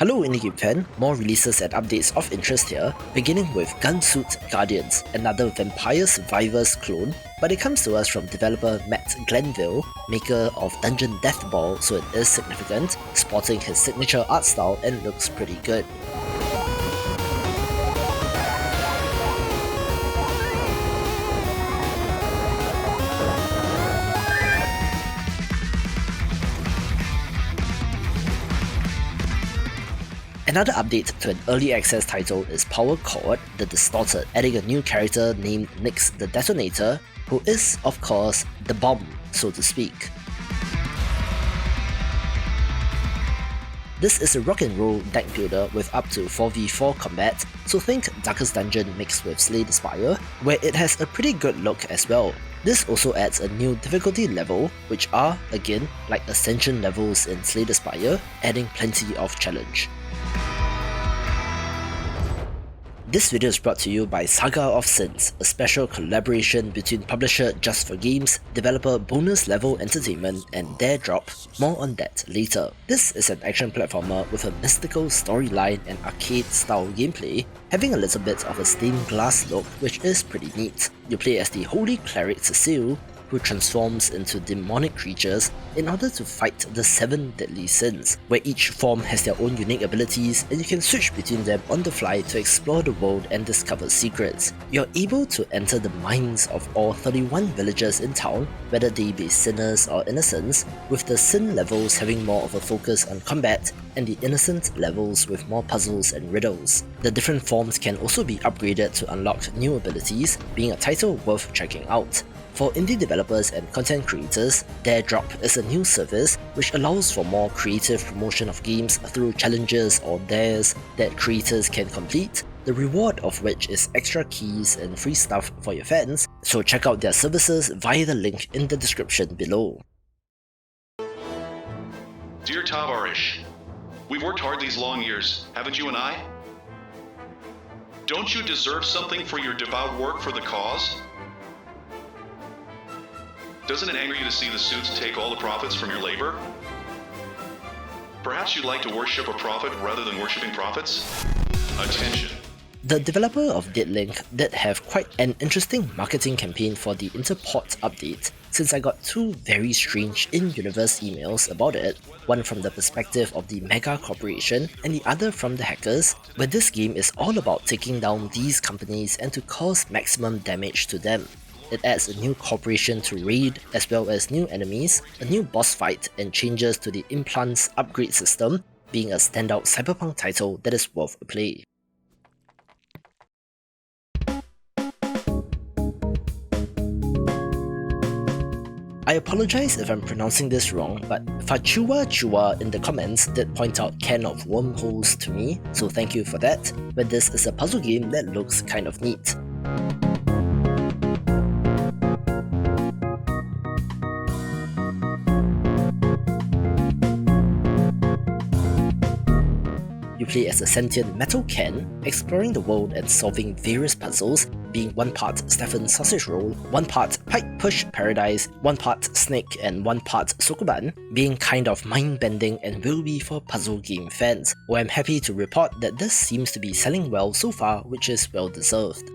Hello indie game fan, more releases and updates of interest here, beginning with Gunsuit Guardians, another Vampire Survivors clone, but it comes to us from developer Matt Glenville, maker of Dungeon Death Ball, so it is significant, sporting his signature art style and looks pretty good. Another update to an early access title is Power Chord, the Distorted, adding a new character named Nyx the Detonator, who is, of course, the bomb, so to speak. This is a rock and roll deck builder with up to 4v4 combat, so think Darkest Dungeon mixed with Slay the Spire, where it has a pretty good look as well. This also adds a new difficulty level, which are, again, like Ascension levels in Slay the Spire, adding plenty of challenge. This video is brought to you by Saga of Sins, a special collaboration between publisher Just for Games, developer Bonus Level Entertainment, and Daredrop. More on that later. This is an action platformer with a mystical storyline and arcade-style gameplay, having a little bit of a stained glass look, which is pretty neat. You play as the Holy Cleric Cecile, who transforms into demonic creatures in order to fight the 7 deadly sins, where each form has their own unique abilities and you can switch between them on the fly to explore the world and discover secrets. You're able to enter the minds of all 31 villagers in town, whether they be sinners or innocents, with the sin levels having more of a focus on combat and the innocent levels with more puzzles and riddles. The different forms can also be upgraded to unlock new abilities, being a title worth checking out. For indie developers and content creators, Daredrop is a new service which allows for more creative promotion of games through challenges or dares that creators can complete, the reward of which is extra keys and free stuff for your fans, so check out their services via the link in the description below. Dear Tavarish, we've worked hard these long years, haven't you and I? Don't you deserve something for your devout work for the cause? Doesn't it anger you to see the suits take all the profits from your labor? Perhaps you'd like to worship a prophet rather than worshipping prophets? Attention. The developer of Deadlink did have quite an interesting marketing campaign for the Interport update, since I got two very strange in-universe emails about it, one from the perspective of the mega corporation and the other from the hackers, where this game is all about taking down these companies and to cause maximum damage to them. It adds a new corporation to raid, as well as new enemies, a new boss fight, and changes to the Implant's upgrade system, being a standout cyberpunk title that is worth a play. I apologize if I'm pronouncing this wrong, but Fachua Chua in the comments did point out Can of Wormholes to me, so thank you for that, but this is a puzzle game that looks kind of neat. You play as a sentient metal can, exploring the world and solving various puzzles, being one part Stefan Sausage Roll, one part Pipe Push Paradise, one part Snake, and one part Sokoban, being kind of mind-bending and will be for puzzle game fans, where I'm happy to report that this seems to be selling well so far, which is well deserved.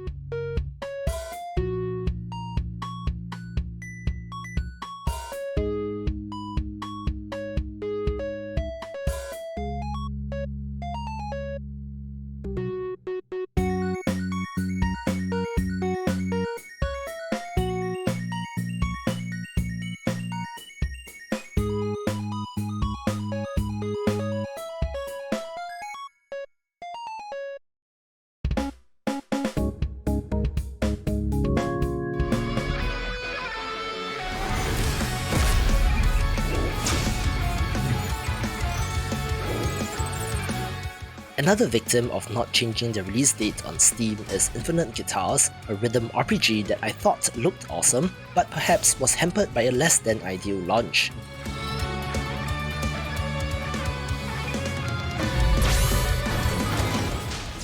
Another victim of not changing the release date on Steam is Infinite Guitars, a rhythm RPG that I thought looked awesome, but perhaps was hampered by a less than ideal launch.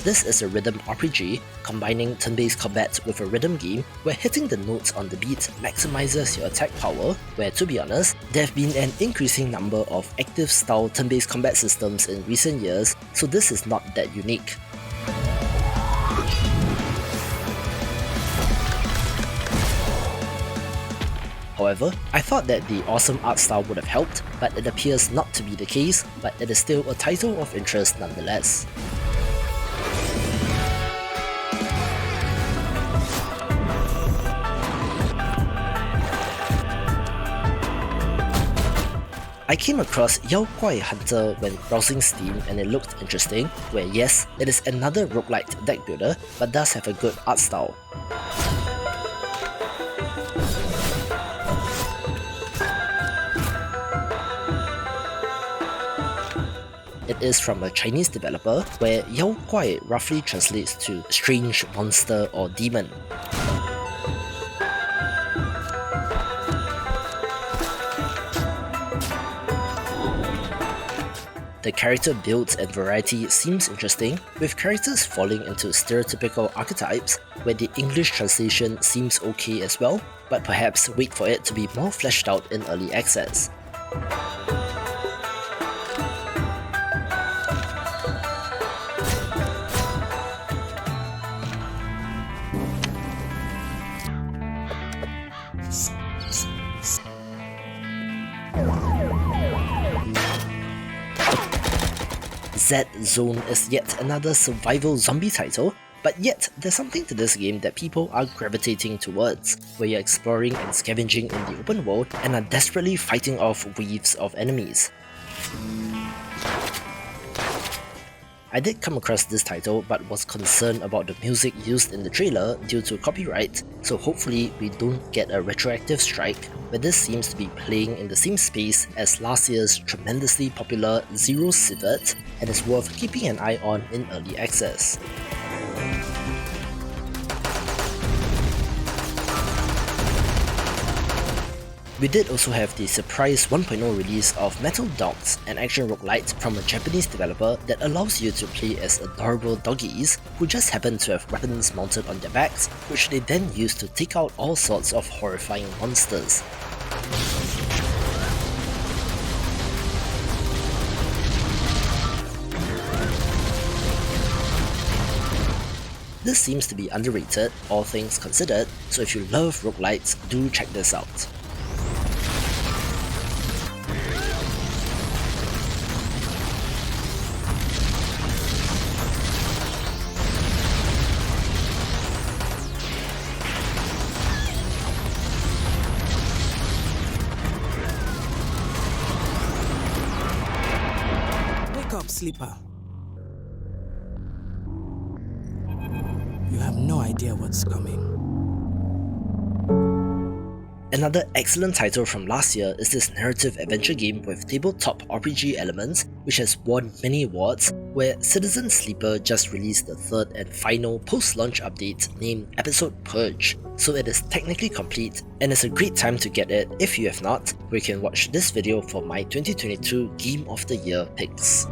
This is a rhythm RPG, combining turn-based combat with a rhythm game where hitting the notes on the beat maximizes your attack power, where to be honest, there have been an increasing number of active style turn-based combat systems in recent years, so this is not that unique. However, I thought that the awesome art style would have helped, but it appears not to be the case, but it is still a title of interest nonetheless. I came across Yao-Guai Hunter when browsing Steam and it looked interesting, where yes, it is another roguelite deck builder, but does have a good art style. It is from a Chinese developer, where Yao-Guai roughly translates to strange monster or demon. The character build and variety seems interesting, with characters falling into stereotypical archetypes, where the English translation seems okay as well, but perhaps wait for it to be more fleshed out in early access. Z-Zone is yet another survival zombie title, but yet there's something to this game that people are gravitating towards, where you're exploring and scavenging in the open world and are desperately fighting off waves of enemies. I did come across this title but was concerned about the music used in the trailer due to copyright, so hopefully we don't get a retroactive strike, where this seems to be playing in the same space as last year's tremendously popular Zero Civet and is worth keeping an eye on in early access. We did also have the surprise 1.0 release of Metal Dogs, an action roguelite from a Japanese developer that allows you to play as adorable doggies who just happen to have weapons mounted on their backs, which they then use to take out all sorts of horrifying monsters. This seems to be underrated, all things considered, so if you love roguelites, do check this out. Sleeper. You have no idea what's coming. Another excellent title from last year is this narrative adventure game with tabletop RPG elements, which has won many awards, where Citizen Sleeper just released the third and final post-launch update named Episode Purge, so it is technically complete and it's a great time to get it. If you have not, we can watch this video for my 2022 Game of the Year picks.